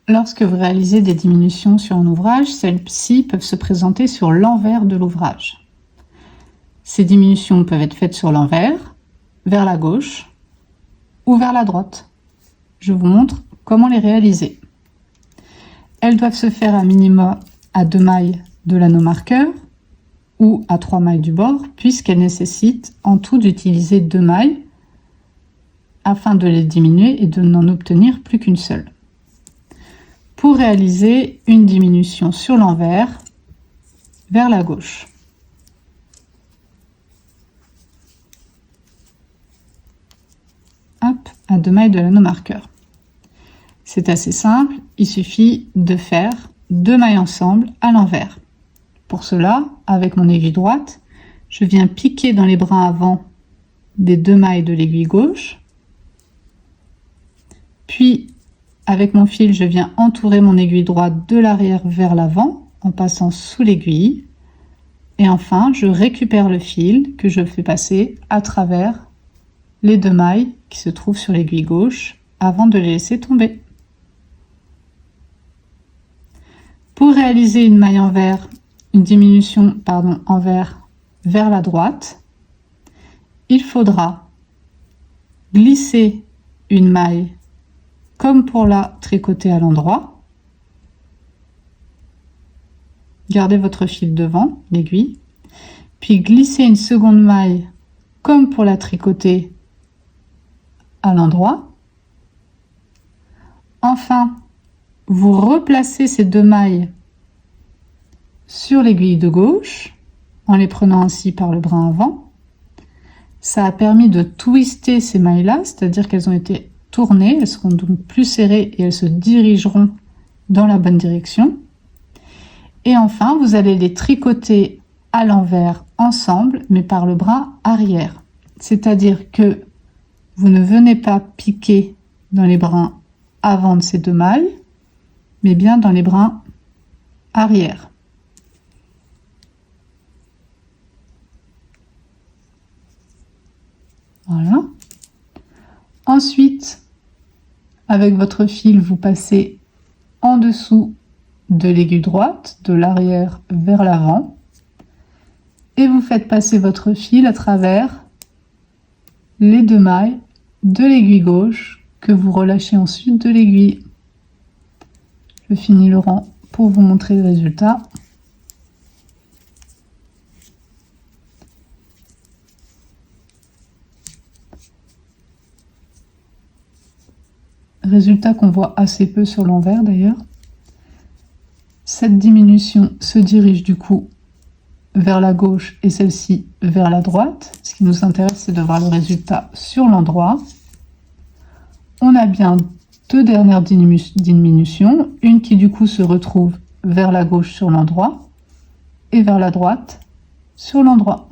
Lorsque vous réalisez des diminutions sur un ouvrage, celles-ci peuvent se présenter sur l'envers de l'ouvrage. Ces diminutions peuvent être faites sur l'envers, vers la gauche ou vers la droite. Je vous montre comment les réaliser. Elles doivent se faire à minima à 2 mailles de l'anneau marqueur ou à 3 mailles du bord, puisqu'elles nécessitent en tout d'utiliser 2 mailles afin de les diminuer et de n'en obtenir plus qu'une seule. Pour réaliser une diminution sur l'envers, vers la gauche. Hop, à 2 mailles de l'anneau marqueur. C'est assez simple, il suffit de faire 2 mailles ensemble à l'envers. Pour cela, avec mon aiguille droite, je viens piquer dans les brins avant des 2 mailles de l'aiguille gauche, puis avec mon fil, je viens entourer mon aiguille droite de l'arrière vers l'avant en passant sous l'aiguille. Et enfin, je récupère le fil que je fais passer à travers les 2 mailles qui se trouvent sur l'aiguille gauche avant de les laisser tomber. Pour réaliser une maille une diminution envers vers la droite, il faudra glisser une maille comme pour la tricoter à l'endroit. Gardez votre fil devant l'aiguille, puis glissez une seconde maille comme pour la tricoter à l'endroit. Enfin, vous replacez ces 2 mailles sur l'aiguille de gauche en les prenant ainsi par le brin avant. Ça a permis de twister ces mailles-là, c'est-à-dire qu'elles ont été tournées, elles seront donc plus serrées et elles se dirigeront dans la bonne direction. Et enfin, vous allez les tricoter à l'envers ensemble, mais par le brin arrière. C'est-à-dire que vous ne venez pas piquer dans les brins avant de ces 2 mailles, mais bien dans les brins arrière. Voilà. Ensuite, avec votre fil, vous passez en dessous de l'aiguille droite, de l'arrière vers l'avant, et vous faites passer votre fil à travers les 2 mailles de l'aiguille gauche que vous relâchez ensuite de l'aiguille. Je finis le rang pour vous montrer le résultat. Résultat qu'on voit assez peu sur l'envers d'ailleurs. Cette diminution se dirige du coup vers la gauche et celle-ci vers la droite. Ce qui nous intéresse, c'est de voir le résultat sur l'endroit. On a bien 2 dernières diminutions, une qui du coup se retrouve vers la gauche sur l'endroit et vers la droite sur l'endroit.